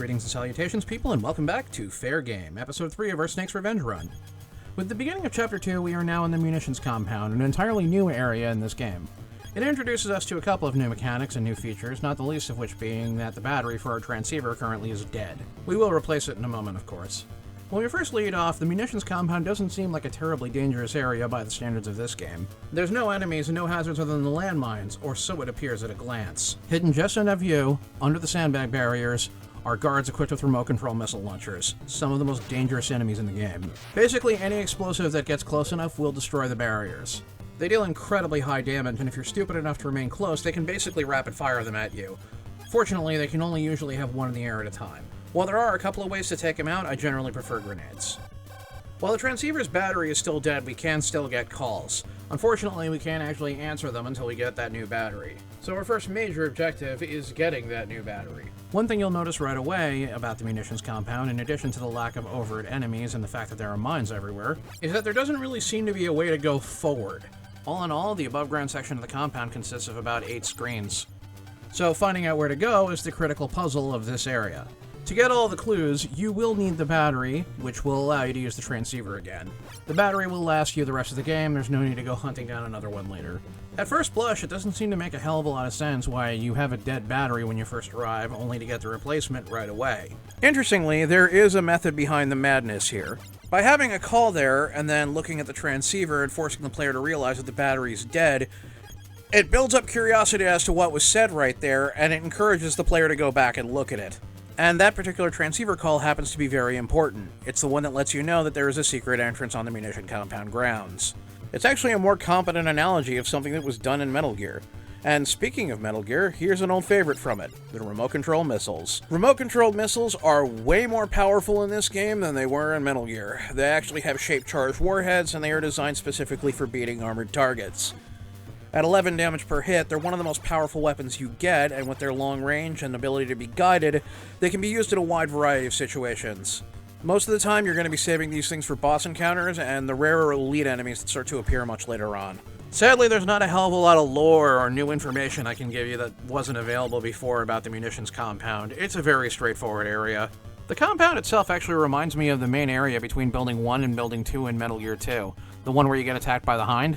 Greetings and salutations, people, and welcome back to Fair Game, Episode 3 of our Snake's Revenge run. With the beginning of Chapter 2, we are now in the Munitions Compound, an entirely new area in this game. It introduces us to a couple of new mechanics and new features, not the least of which being that the battery for our transceiver currently is dead. We will replace it in a moment, of course. When we first lead off, the Munitions Compound doesn't seem like a terribly dangerous area by the standards of this game. There's no enemies and no hazards other than the landmines, or so it appears at a glance. Hidden just under view, under the sandbag barriers, are guards equipped with remote control missile launchers, some of the most dangerous enemies in the game. Basically, any explosive that gets close enough will destroy the barriers. They deal incredibly high damage, and if you're stupid enough to remain close, they can basically rapid fire them at you. Fortunately, they can only usually have one in the air at a time. While there are a couple of ways to take them out, I generally prefer grenades. While the transceiver's battery is still dead, we can still get calls. Unfortunately, we can't actually answer them until we get that new battery. So our first major objective is getting that new battery. One thing you'll notice right away about the Munitions Compound, in addition to the lack of overt enemies and the fact that there are mines everywhere, is that there doesn't really seem to be a way to go forward. All in all, the above-ground section of the compound consists of about 8 screens. So finding out where to go is the critical puzzle of this area. To get all the clues, you will need the battery, which will allow you to use the transceiver again. The battery will last you the rest of the game, there's no need to go hunting down another one later. At first blush, it doesn't seem to make a hell of a lot of sense why you have a dead battery when you first arrive, only to get the replacement right away. Interestingly, there is a method behind the madness here. By having a call there, and then looking at the transceiver and forcing the player to realize that the battery's dead, it builds up curiosity as to what was said right there, and it encourages the player to go back and look at it. And that particular transceiver call happens to be very important. It's the one that lets you know that there is a secret entrance on the Munition Compound grounds. It's actually a more competent analogy of something that was done in Metal Gear. And speaking of Metal Gear, here's an old favorite from it, the remote control missiles. Remote controlled missiles are way more powerful in this game than they were in Metal Gear. They actually have shape-charged warheads, and they are designed specifically for beating armored targets. At 11 damage per hit, they're one of the most powerful weapons you get, and with their long range and ability to be guided, they can be used in a wide variety of situations. Most of the time, you're going to be saving these things for boss encounters and the rarer elite enemies that start to appear much later on. Sadly, there's not a hell of a lot of lore or new information I can give you that wasn't available before about the Munitions Compound. It's a very straightforward area. The compound itself actually reminds me of the main area between Building 1 and Building 2 in Metal Gear 2, the one where you get attacked by the Hind.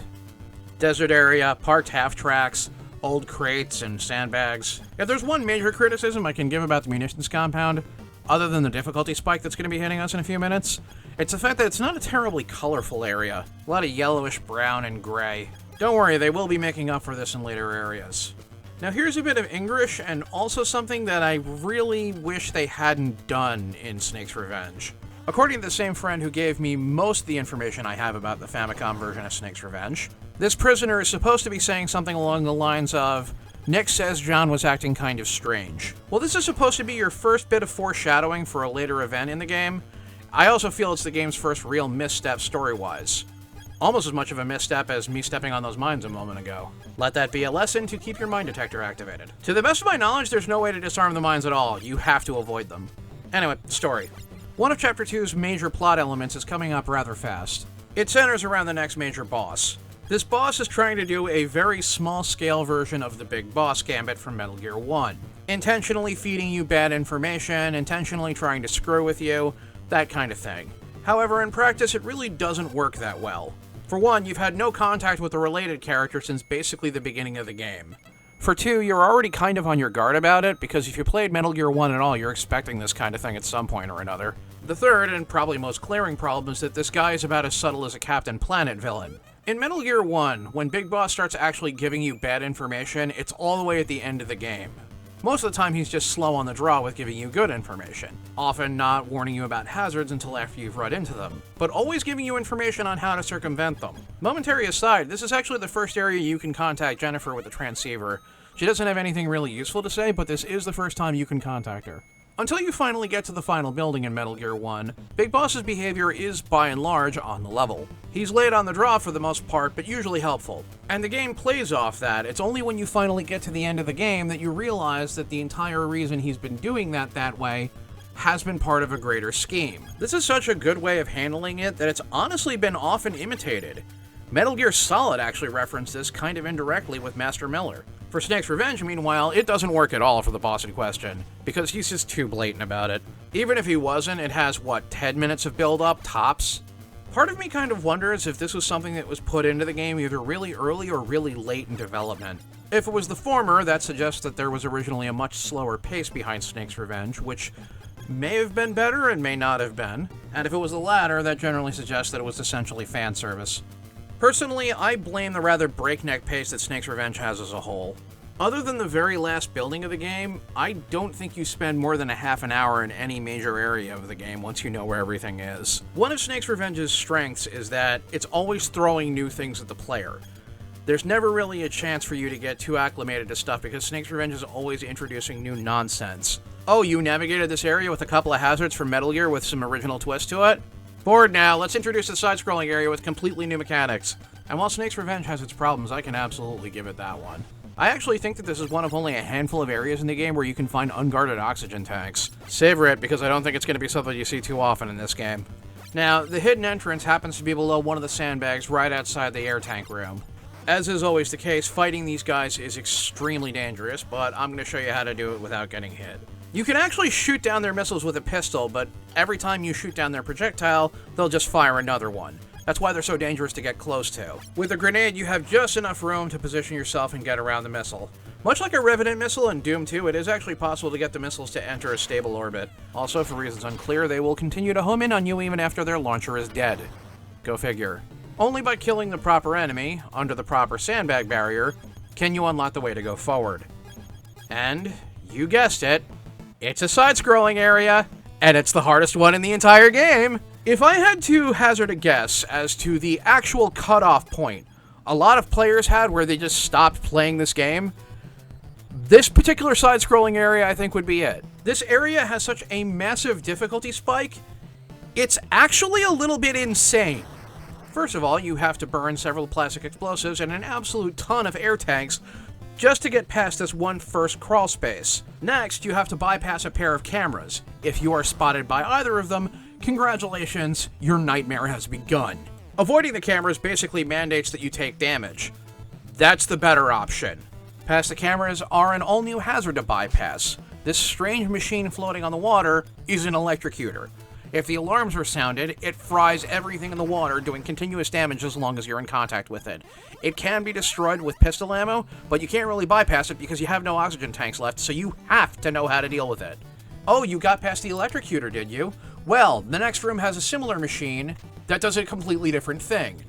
Desert area, parked half-tracks, old crates, and sandbags. If there's one major criticism I can give about the Munitions Compound, other than the difficulty spike that's going to be hitting us in a few minutes, it's the fact that it's not a terribly colorful area. A lot of yellowish brown and gray. Don't worry, they will be making up for this in later areas. Now here's a bit of English, and also something that I really wish they hadn't done in Snake's Revenge. According to the same friend who gave me most of the information I have about the Famicom version of Snake's Revenge, this prisoner is supposed to be saying something along the lines of, "Nick says John was acting kind of strange." Well, this is supposed to be your first bit of foreshadowing for a later event in the game. I also feel it's the game's first real misstep story-wise. Almost as much of a misstep as me stepping on those mines a moment ago. Let that be a lesson to keep your mine detector activated. To the best of my knowledge, there's no way to disarm the mines at all. You have to avoid them. Anyway, story. One of Chapter 2's major plot elements is coming up rather fast. It centers around the next major boss. This boss is trying to do a very small-scale version of the big boss gambit from Metal Gear 1. Intentionally feeding you bad information, intentionally trying to screw with you, that kind of thing. However, in practice, it really doesn't work that well. For one, you've had no contact with a related character since basically the beginning of the game. For two, you're already kind of on your guard about it, because if you played Metal Gear 1 at all, you're expecting this kind of thing at some point or another. The third, and probably most glaring problem, is that this guy is about as subtle as a Captain Planet villain. In Metal Gear 1, when Big Boss starts actually giving you bad information, it's all the way at the end of the game. Most of the time, he's just slow on the draw with giving you good information, often not warning you about hazards until after you've run into them, but always giving you information on how to circumvent them. Momentary aside, this is actually the first area you can contact Jennifer with the transceiver. She doesn't have anything really useful to say, but this is the first time you can contact her. Until you finally get to the final building in Metal Gear 1, Big Boss's behavior is, by and large, on the level. He's laid on the draw for the most part, but usually helpful. And the game plays off that. It's only when you finally get to the end of the game that you realize that the entire reason he's been doing that way has been part of a greater scheme. This is such a good way of handling it that it's honestly been often imitated. Metal Gear Solid actually referenced this kind of indirectly with Master Miller. For Snake's Revenge, meanwhile, it doesn't work at all for the boss in question, because he's just too blatant about it. Even if he wasn't, it has, 10 minutes of build-up, tops? Part of me kind of wonders if this was something that was put into the game either really early or really late in development. If it was the former, that suggests that there was originally a much slower pace behind Snake's Revenge, which may have been better and may not have been. And if it was the latter, that generally suggests that it was essentially fan service. Personally, I blame the rather breakneck pace that Snake's Revenge has as a whole. Other than the very last building of the game, I don't think you spend more than a half an hour in any major area of the game once you know where everything is. One of Snake's Revenge's strengths is that it's always throwing new things at the player. There's never really a chance for you to get too acclimated to stuff because Snake's Revenge is always introducing new nonsense. Oh, you navigated this area with a couple of hazards from Metal Gear with some original twist to it? Bored now, let's introduce the side-scrolling area with completely new mechanics. And while Snake's Revenge has its problems, I can absolutely give it that one. I actually think that this is one of only a handful of areas in the game where you can find unguarded oxygen tanks. Savor it, because I don't think it's going to be something you see too often in this game. Now, the hidden entrance happens to be below one of the sandbags right outside the air tank room. As is always the case, fighting these guys is extremely dangerous, but I'm going to show you how to do it without getting hit. You can actually shoot down their missiles with a pistol, but every time you shoot down their projectile, they'll just fire another one. That's why they're so dangerous to get close to. With a grenade, you have just enough room to position yourself and get around the missile. Much like a Revenant missile in Doom 2, it is actually possible to get the missiles to enter a stable orbit. Also, for reasons unclear, they will continue to home in on you even after their launcher is dead. Go figure. Only by killing the proper enemy, under the proper sandbag barrier, can you unlock the way to go forward. And, you guessed it, it's a side-scrolling area, and it's the hardest one in the entire game! If I had to hazard a guess as to the actual cutoff point a lot of players had where they just stopped playing this game, this particular side-scrolling area I think would be it. This area has such a massive difficulty spike, it's actually a little bit insane. First of all, you have to burn several plastic explosives and an absolute ton of air tanks just to get past this one first crawl space. Next, you have to bypass a pair of cameras. If you are spotted by either of them, congratulations, your nightmare has begun. Avoiding the cameras basically mandates that you take damage. That's the better option. Past the cameras are an all-new hazard to bypass. This strange machine floating on the water is an electrocutor. If the alarms are sounded, it fries everything in the water, doing continuous damage as long as you're in contact with it. It can be destroyed with pistol ammo, but you can't really bypass it because you have no oxygen tanks left, so you have to know how to deal with it. Oh, you got past the electrocutor, did you? Well, the next room has a similar machine that does a completely different thing.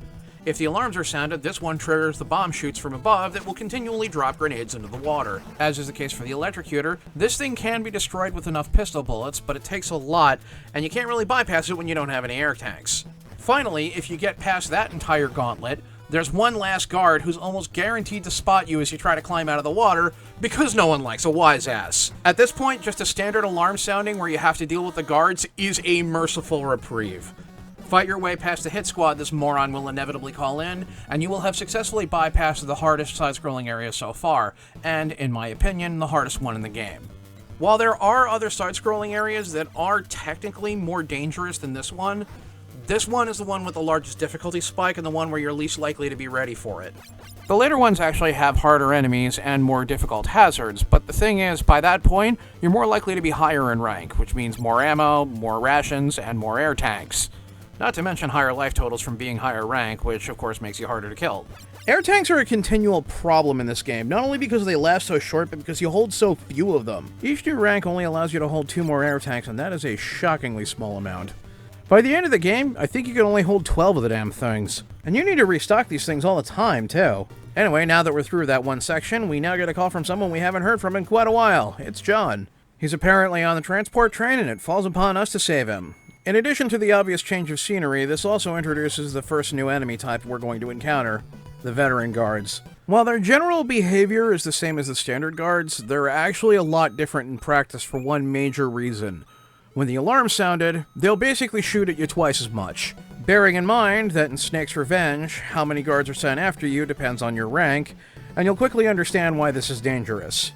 If the alarms are sounded, this one triggers the bomb chutes from above that will continually drop grenades into the water. As is the case for the electrocutor, this thing can be destroyed with enough pistol bullets, but it takes a lot, and you can't really bypass it when you don't have any air tanks. Finally, if you get past that entire gauntlet, there's one last guard who's almost guaranteed to spot you as you try to climb out of the water, because no one likes a wise ass. At this point, just a standard alarm sounding where you have to deal with the guards is a merciful reprieve. Fight your way past the hit squad this moron will inevitably call in, and you will have successfully bypassed the hardest side-scrolling area so far, and, in my opinion, the hardest one in the game. While there are other side-scrolling areas that are technically more dangerous than this one is the one with the largest difficulty spike and the one where you're least likely to be ready for it. The later ones actually have harder enemies and more difficult hazards, but the thing is, by that point, you're more likely to be higher in rank, which means more ammo, more rations, and more air tanks. Not to mention higher life totals from being higher rank, which of course makes you harder to kill. Air tanks are a continual problem in this game, not only because they last so short, but because you hold so few of them. Each new rank only allows you to hold 2 more air tanks, and that is a shockingly small amount. By the end of the game, I think you can only hold 12 of the damn things. And you need to restock these things all the time, too. Anyway, now that we're through that one section, we now get a call from someone we haven't heard from in quite a while. It's John. He's apparently on the transport train, and it falls upon us to save him. In addition to the obvious change of scenery, this also introduces the first new enemy type we're going to encounter, the veteran guards. While their general behavior is the same as the standard guards, they're actually a lot different in practice for one major reason. When the alarm sounded, they'll basically shoot at you twice as much. Bearing in mind that in Snake's Revenge, how many guards are sent after you depends on your rank, and you'll quickly understand why this is dangerous.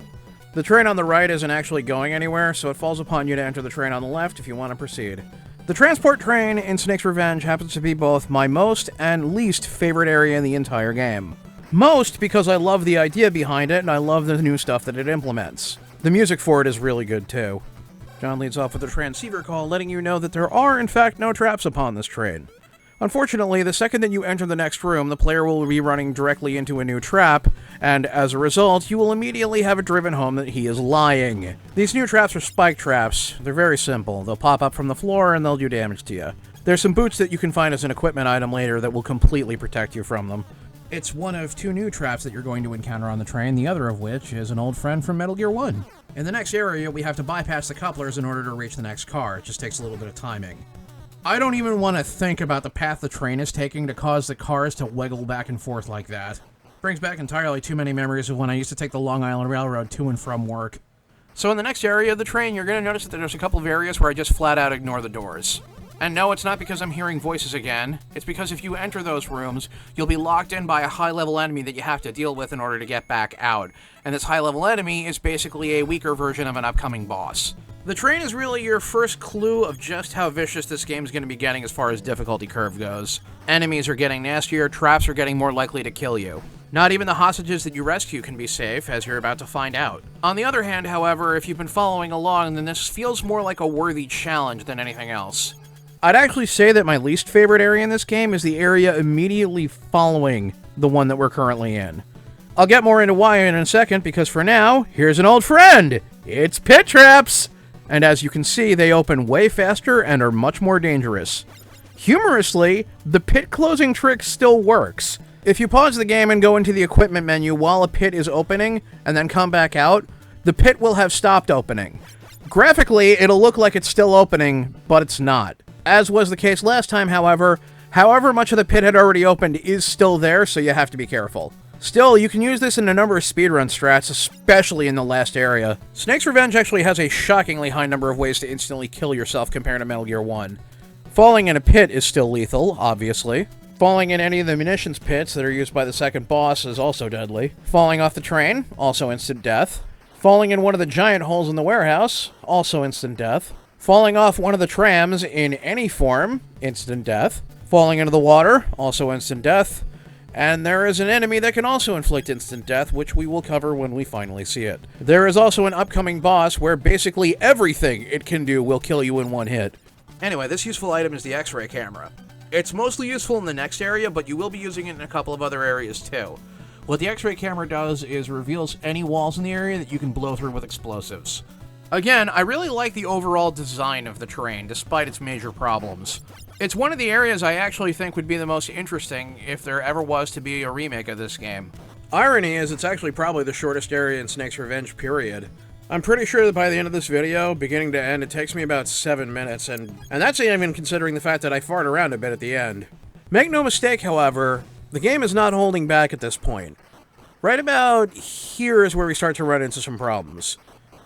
The train on the right isn't actually going anywhere, so it falls upon you to enter the train on the left if you want to proceed. The transport train in Snake's Revenge happens to be both my most and least favorite area in the entire game. Most because I love the idea behind it and I love the new stuff that it implements. The music for it is really good too. John leads off with a transceiver call letting you know that there are in fact no traps upon this train. Unfortunately, the second that you enter the next room, the player will be running directly into a new trap, and as a result, you will immediately have it driven home that he is lying. These new traps are spike traps. They're very simple. They'll pop up from the floor and they'll do damage to you. There's some boots that you can find as an equipment item later that will completely protect you from them. It's one of two new traps that you're going to encounter on the train, the other of which is an old friend from Metal Gear 1. In the next area, we have to bypass the couplers in order to reach the next car. It just takes a little bit of timing. I don't even want to think about the path the train is taking to cause the cars to wiggle back and forth like that. Brings back entirely too many memories of when I used to take the Long Island Railroad to and from work. So in the next area of the train, you're going to notice that there's a couple of areas where I just flat out ignore the doors. And no, it's not because I'm hearing voices again. It's because if you enter those rooms, you'll be locked in by a high-level enemy that you have to deal with in order to get back out. And this high-level enemy is basically a weaker version of an upcoming boss. The train is really your first clue of just how vicious this game is going to be getting as far as difficulty curve goes. Enemies are getting nastier, traps are getting more likely to kill you. Not even the hostages that you rescue can be safe, as you're about to find out. On the other hand, however, if you've been following along, then this feels more like a worthy challenge than anything else. I'd actually say that my least favorite area in this game is the area immediately following the one that we're currently in. I'll get more into why in a second, because for now, here's an old friend! It's pit traps! And as you can see, they open way faster and are much more dangerous. Humorously, the pit closing trick still works. If you pause the game and go into the equipment menu while a pit is opening, and then come back out, the pit will have stopped opening. Graphically, it'll look like it's still opening, but it's not. As was the case last time, however much of the pit had already opened is still there, so you have to be careful. Still, you can use this in a number of speedrun strats, especially in the last area. Snake's Revenge actually has a shockingly high number of ways to instantly kill yourself compared to Metal Gear 1. Falling in a pit is still lethal, obviously. Falling in any of the munitions pits that are used by the second boss is also deadly. Falling off the train, also instant death. Falling in one of the giant holes in the warehouse, also instant death. Falling off one of the trams in any form, instant death. Falling into the water, also instant death. And there is an enemy that can also inflict instant death, which we will cover when we finally see it. There is also an upcoming boss where basically everything it can do will kill you in one hit. Anyway, this useful item is the X-ray camera. It's mostly useful in the next area, but you will be using it in a couple of other areas too. What the X-ray camera does is reveals any walls in the area that you can blow through with explosives. Again, I really like the overall design of the train, despite its major problems. It's one of the areas I actually think would be the most interesting if there ever was to be a remake of this game. Irony is it's actually probably the shortest area in Snake's Revenge, period. I'm pretty sure that by the end of this video, beginning to end, it takes me about 7 minutes, and that's even considering the fact that I fart around a bit at the end. Make no mistake, however, the game is not holding back at this point. Right about here is where we start to run into some problems.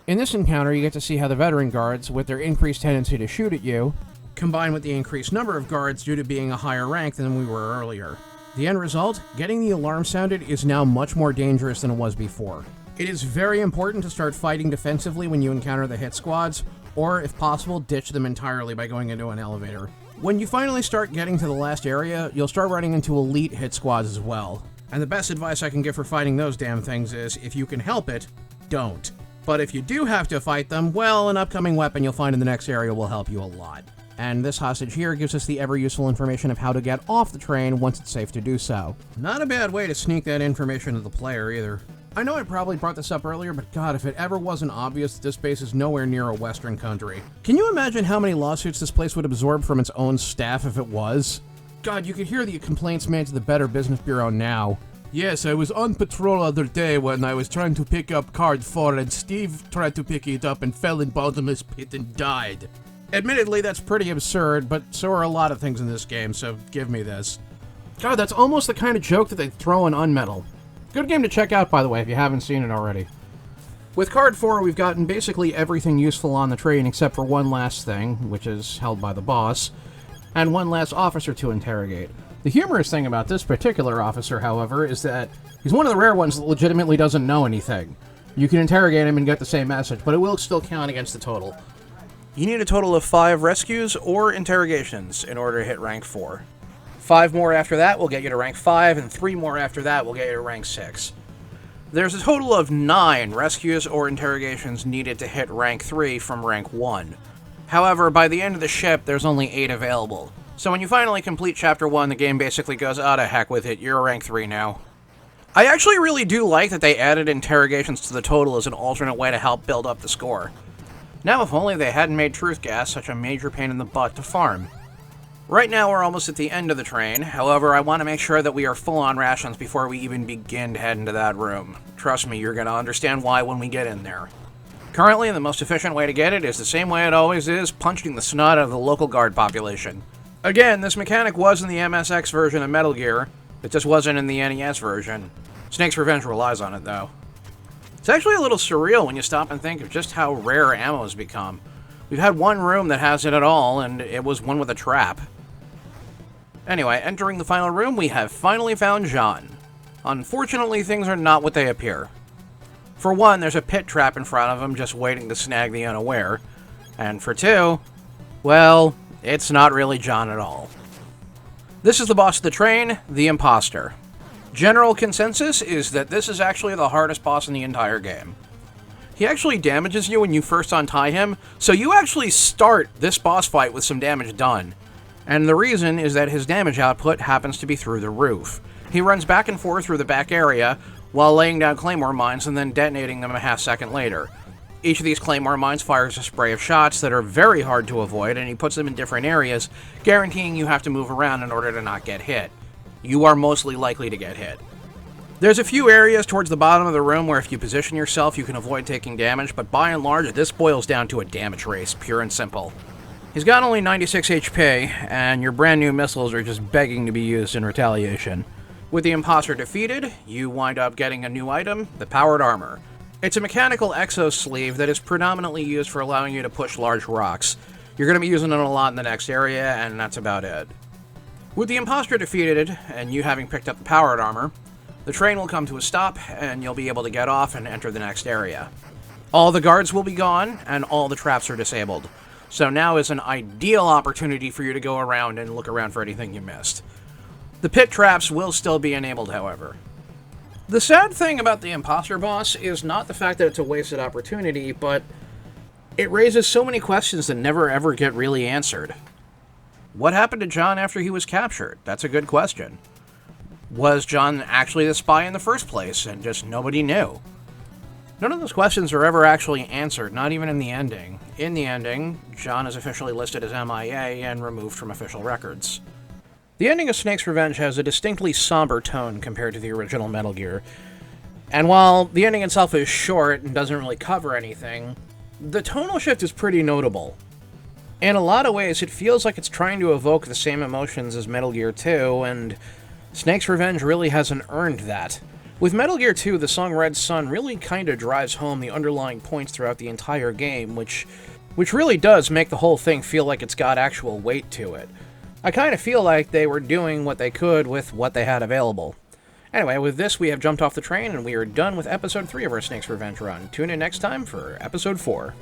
In this encounter, you get to see how the veteran guards, with their increased tendency to shoot at you, combine with the increased number of guards due to being a higher rank than we were earlier. The end result, getting the alarm sounded is now much more dangerous than it was before. It is very important to start fighting defensively when you encounter the hit squads, or if possible, ditch them entirely by going into an elevator. When you finally start getting to the last area, you'll start running into elite hit squads as well. And the best advice I can give for fighting those damn things is, if you can help it, don't. But if you do have to fight them, well, an upcoming weapon you'll find in the next area will help you a lot. And this hostage here gives us the ever-useful information of how to get off the train once it's safe to do so. Not a bad way to sneak that information to the player, either. I know I probably brought this up earlier, but god, if it ever wasn't obvious that this base is nowhere near a Western country. Can you imagine how many lawsuits this place would absorb from its own staff if it was? God, you could hear the complaints made to the Better Business Bureau now. Yes, I was on patrol the other day when I was trying to pick up card 4 and Steve tried to pick it up and fell in bottomless pit and died. Admittedly, that's pretty absurd, but so are a lot of things in this game, so give me this. God, that's almost the kind of joke that they'd throw in Unmetal. Good game to check out, by the way, if you haven't seen it already. With Card 4, we've gotten basically everything useful on the train except for one last thing, which is held by the boss, and one last officer to interrogate. The humorous thing about this particular officer, however, is that he's one of the rare ones that legitimately doesn't know anything. You can interrogate him and get the same message, but it will still count against the total. You need a total of 5 rescues or interrogations in order to hit rank 4. 5 more after that will get you to rank 5, and 3 more after that will get you to rank 6. There's a total of 9 rescues or interrogations needed to hit rank 3 from rank 1. However, by the end of the ship, there's only 8 available. So when you finally complete Chapter 1, the game basically goes, "Oh, to heck with it, you're rank 3 now." I actually really do like that they added interrogations to the total as an alternate way to help build up the score. Now, if only they hadn't made truth gas such a major pain in the butt to farm. Right now, we're almost at the end of the train. However, I want to make sure that we are full on rations before we even begin to head into that room. Trust me, you're going to understand why when we get in there. Currently, the most efficient way to get it is the same way it always is, punching the snot out of the local guard population. Again, this mechanic was in the MSX version of Metal Gear. It just wasn't in the NES version. Snake's Revenge relies on it, though. It's actually a little surreal when you stop and think of just how rare ammo has become. We've had one room that has it at all, and it was one with a trap. Anyway, entering the final room, we have finally found John. Unfortunately, things are not what they appear. For one, there's a pit trap in front of him just waiting to snag the unaware. And for two, well, it's not really John at all. This is the boss of the train, the Imposter. General consensus is that this is actually the hardest boss in the entire game. He actually damages you when you first untie him, so you actually start this boss fight with some damage done. And the reason is that his damage output happens to be through the roof. He runs back and forth through the back area while laying down claymore mines and then detonating them a half second later. Each of these claymore mines fires a spray of shots that are very hard to avoid, and he puts them in different areas, guaranteeing you have to move around in order to not get hit. You are mostly likely to get hit. There's a few areas towards the bottom of the room where if you position yourself you can avoid taking damage, but by and large this boils down to a damage race, pure and simple. He's got only 96 HP, and your brand new missiles are just begging to be used in retaliation. With the Imposter defeated, you wind up getting a new item, the Powered Armor. It's a mechanical exo sleeve that is predominantly used for allowing you to push large rocks. You're going to be using it a lot in the next area, and that's about it. With the Imposter defeated, and you having picked up the Powered Armor, the train will come to a stop, and you'll be able to get off and enter the next area. All the guards will be gone, and all the traps are disabled. So now is an ideal opportunity for you to go around and look around for anything you missed. The pit traps will still be enabled, however. The sad thing about the Imposter boss is not the fact that it's a wasted opportunity, but it raises so many questions that never ever get really answered. What happened to John after he was captured? That's a good question. Was John actually the spy in the first place, and just nobody knew? None of those questions are ever actually answered, not even in the ending. In the ending, John is officially listed as MIA and removed from official records. The ending of Snake's Revenge has a distinctly somber tone compared to the original Metal Gear. And while the ending itself is short and doesn't really cover anything, the tonal shift is pretty notable. In a lot of ways, it feels like it's trying to evoke the same emotions as Metal Gear 2, and Snake's Revenge really hasn't earned that. With Metal Gear 2, the song Red Sun really kinda drives home the underlying points throughout the entire game, which really does make the whole thing feel like it's got actual weight to it. I kinda feel like they were doing what they could with what they had available. Anyway, with this, we have jumped off the train, and we are done with Episode 3 of our Snake's Revenge run. Tune in next time for Episode 4.